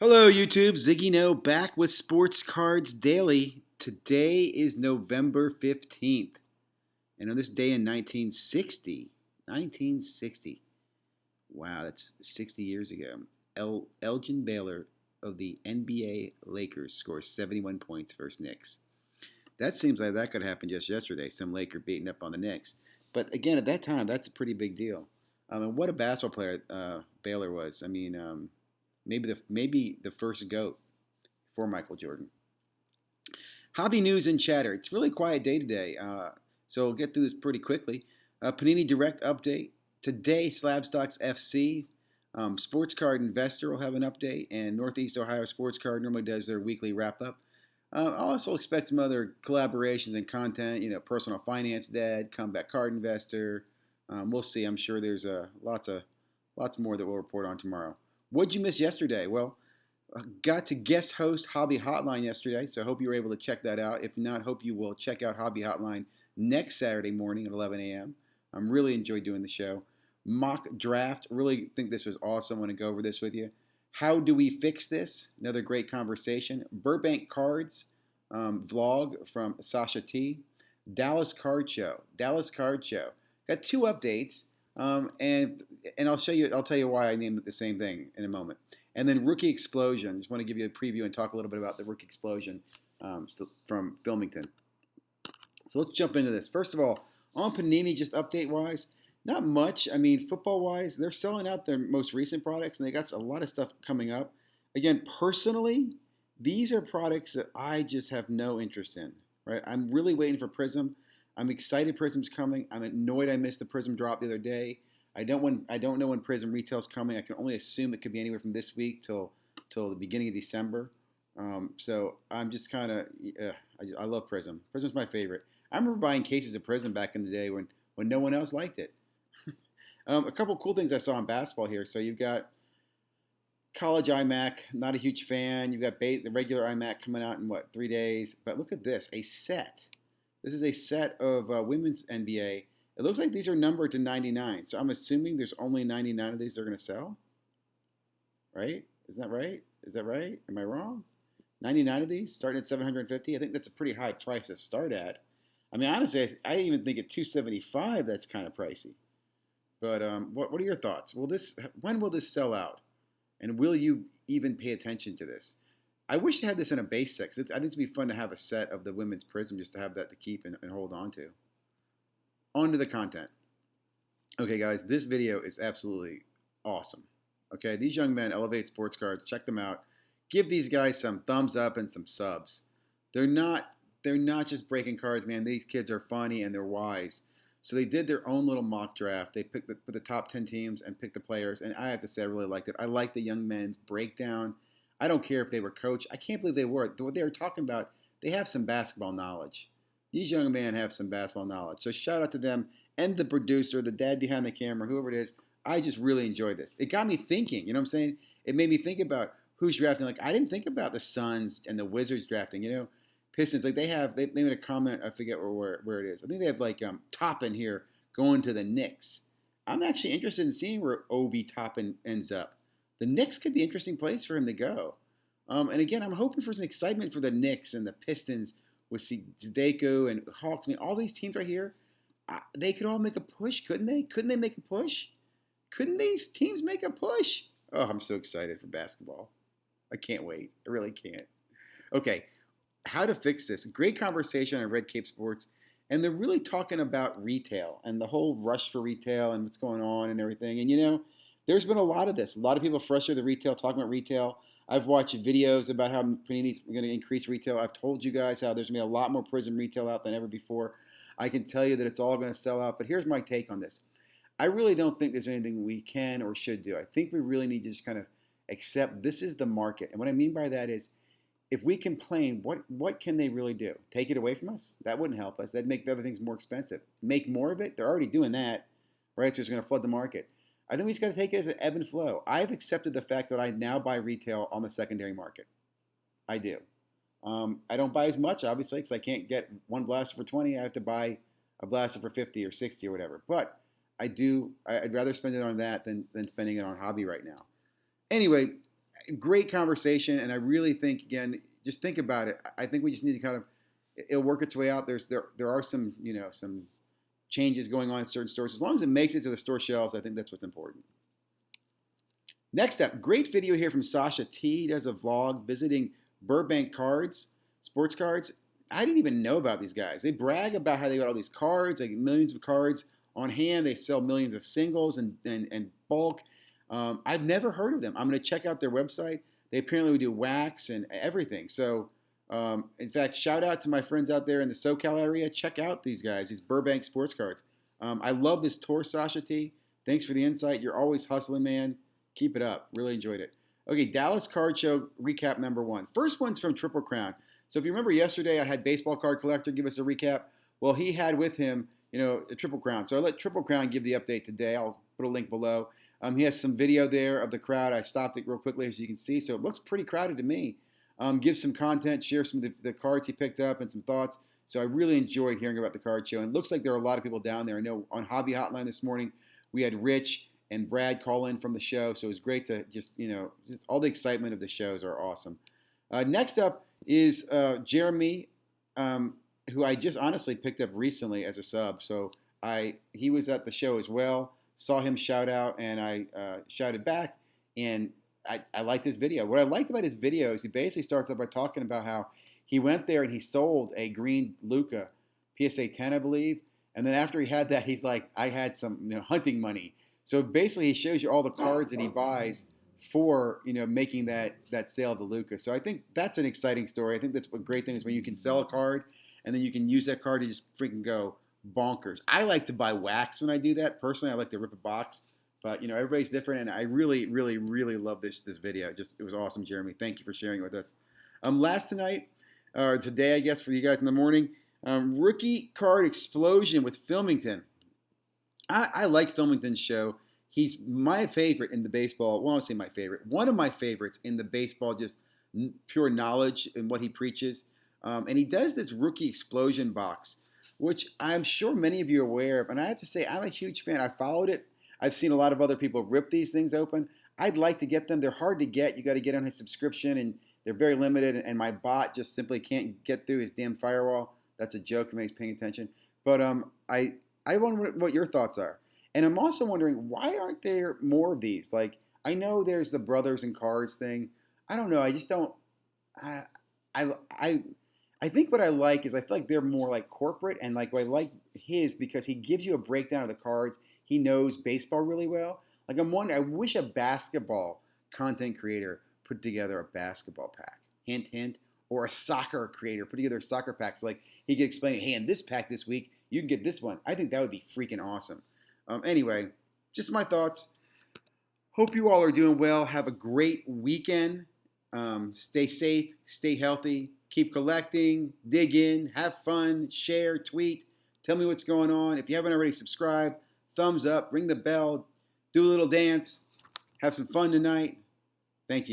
Hello, YouTube. ZiggyNo back with Sports Cards Daily. Today is November 15th. And on this day in 1960, wow, that's 60 years ago, Elgin Baylor of the NBA Lakers scores 71 points versus Knicks. That seems like that could happen just yesterday, some Laker beating up on the Knicks. But again, at that time, that's a pretty big deal. And what a basketball player Baylor was. Maybe the first GOAT for Michael Jordan. Hobby news and chatter. It's a really quiet day today, so we'll get through this pretty quickly. Panini Direct update. Today, Slabstocks FC. Sports Card Investor will have an update, and Northeast Ohio Sports Card normally does their weekly wrap up. I also expect some other collaborations and content, Personal Finance Dad, Comeback Card Investor. We'll see. I'm sure there's lots more that we'll report on tomorrow. What'd you miss yesterday? Well, got to guest host Hobby Hotline yesterday, so I hope you were able to check that out. If not, hope you will check out Hobby Hotline next Saturday morning at 11 a.m. I'm really enjoyed doing the show. Mock draft, really think this was awesome. I want to go over this with you. How do we fix this? Another great conversation. Burbank Cards vlog from Sasha T. Dallas Card Show. Got two updates, and I'll show you. I'll tell you why I named it the same thing in a moment. And then Rookie Explosion. Just want to give you a preview and talk a little bit about the Rookie Explosion from Filmington. So let's jump into this. First of all, on Panini, just update-wise, not much. I mean, football-wise, they're selling out their most recent products, and they got a lot of stuff coming up. Again, personally, these are products that I just have no interest in. Right? I'm really waiting for Prism. I'm excited Prism's coming. I'm annoyed I missed the Prism drop the other day. I don't know when Prism retail's coming. I can only assume it could be anywhere from this week till the beginning of December. So I'm just kind of I love Prism. Prism's my favorite. I remember buying cases of Prism back in the day when no one else liked it. A couple cool things I saw in basketball here. So you've got college iMac. Not a huge fan. You've got the regular iMac coming out in 3 days. But look at this, a set. This is a set of women's NBA. It looks like these are numbered to 99. So I'm assuming there's only 99 of these they're going to sell. Right? Isn't that right? Is that right? Am I wrong? 99 of these starting at 750. I think that's a pretty high price to start at. I mean, honestly, I even think at 275 that's kind of pricey. But what are your thoughts? When will this sell out? And will you even pay attention to this? I wish I had this in a base set. I think it'd be fun to have a set of the women's Prism just to have that to keep and hold on to. On to the content. Okay, guys, this video is absolutely awesome. Okay, these young men elevate sports cards. Check them out. Give these guys some thumbs up and some subs. They're not just breaking cards, man. These kids are funny and they're wise. So they did their own little mock draft. They picked the top 10 teams and picked the players. And I have to say, I really liked it. I like the young men's breakdown. I don't care if they were coached. I can't believe they were. What they were talking about, they have some basketball knowledge. These young men have some basketball knowledge. So shout out to them and the producer, the dad behind the camera, whoever it is. I just really enjoyed this. It got me thinking. You know what I'm saying? It made me think about who's drafting. Like, I didn't think about the Suns and the Wizards drafting. Pistons. Like they made a comment. I forget where it is. I think they have Toppin here going to the Knicks. I'm actually interested in seeing where Obi Toppin ends up. The Knicks could be an interesting place for him to go. And again, I'm hoping for some excitement for the Knicks and the Pistons with Zdeko and Hawks. I mean, all these teams right here, they could all make a push, couldn't they? Couldn't they make a push? Couldn't these teams make a push? Oh, I'm so excited for basketball. I can't wait. I really can't. Okay, how to fix this. Great conversation on Red Cape Sports. And they're really talking about retail and the whole rush for retail and what's going on and everything. And there's been a lot of this. A lot of people frustrated with retail, talking about retail. I've watched videos about how Panini's going to increase retail. I've told you guys how there's going to be a lot more Prism retail out than ever before. I can tell you that it's all going to sell out. But here's my take on this. I really don't think there's anything we can or should do. I think we really need to just kind of accept this is the market. And what I mean by that is if we complain, what can they really do? Take it away from us? That wouldn't help us. That'd make the other things more expensive. Make more of it? They're already doing that, right? So it's going to flood the market. I think we just got to take it as an ebb and flow. I've accepted the fact that I now buy retail on the secondary market. I do. I don't buy as much, obviously, because I can't get one blaster for 20. I have to buy a blaster for 50 or 60 or whatever. But I do. I'd rather spend it on that than spending it on hobby right now. Anyway, great conversation, and I really think, again, just think about it. I think we just need to kind of, it'll work its way out. There are some, some changes going on in certain stores. As long as it makes it to the store shelves, I think that's what's important. Next up, great video here from Sasha T. He does a vlog visiting Burbank Cards, sports cards. I didn't even know about these guys. They brag about how they got all these cards, like millions of cards on hand. They sell millions of singles and bulk. I've never heard of them. I'm going to check out their website. They apparently do wax and everything. So, in fact, shout out to my friends out there in the SoCal area. Check out these guys, these Burbank sports cards. I love this tour, Sasha T. Thanks for the insight. You're always hustling, man. Keep it up. Really enjoyed it. Okay, Dallas Card Show recap number 1. First one's from Triple Crown. So if you remember yesterday, I had Baseball Card Collector give us a recap. Well, he had with him, a Triple Crown. So I let Triple Crown give the update today. I'll put a link below. He has some video there of the crowd. I stopped it real quickly, as you can see. So it looks pretty crowded to me. Give some content, share some of the cards he picked up and some thoughts. So I really enjoyed hearing about the card show. And it looks like there are a lot of people down there. I know on Hobby Hotline this morning, we had Rich and Brad call in from the show. So it was great to just all the excitement of the shows are awesome. Next up is Jeremy, who I just honestly picked up recently as a sub. So he was at the show as well. Saw him shout out, and I shouted back, and I liked his video. What I liked about his video is he basically starts off by talking about how he went there and he sold a green Luca, PSA 10, I believe. And then after he had that, he's like, I had some hunting money. So basically, he shows you all the cards that he buys for making that sale of the Luca. So I think that's an exciting story. I think that's a great thing is when you can sell a card and then you can use that card to just freaking go bonkers. I like to buy wax when I do that. Personally, I like to rip a box. But everybody's different, and I really, really, really love this video. It was awesome, Jeremy. Thank you for sharing it with us. Last tonight, or today, I guess, for you guys in the morning, rookie card explosion with Filmington. I like Filmington's show. He's my favorite in the baseball. Well, I won't say my favorite. One of my favorites in the baseball, just pure knowledge and what he preaches. And he does this rookie explosion box, which I'm sure many of you are aware of. And I have to say, I'm a huge fan. I followed it. I've seen a lot of other people rip these things open. I'd like to get them. They're hard to get. You got to get on his subscription, and they're very limited. And my bot just simply can't get through his damn firewall. That's a joke for me. He's paying attention. But I wonder what your thoughts are. And I'm also wondering, why aren't there more of these? Like, I know there's the Brothers and Cards thing. I don't know. I just don't. I think what I like is I feel like they're more like corporate, and like I like his because he gives you a breakdown of the cards. He knows baseball really well. Like I'm wondering, I wish a basketball content creator put together a basketball pack. Hint, hint. Or a soccer creator put together soccer packs. Like he could explain, hey, in this pack this week, you can get this one. I think that would be freaking awesome. Anyway, just my thoughts. Hope you all are doing well. Have a great weekend. Stay safe. Stay healthy. Keep collecting. Dig in. Have fun. Share. Tweet. Tell me what's going on. If you haven't already subscribed, thumbs up, ring the bell, do a little dance, have some fun tonight. Thank you.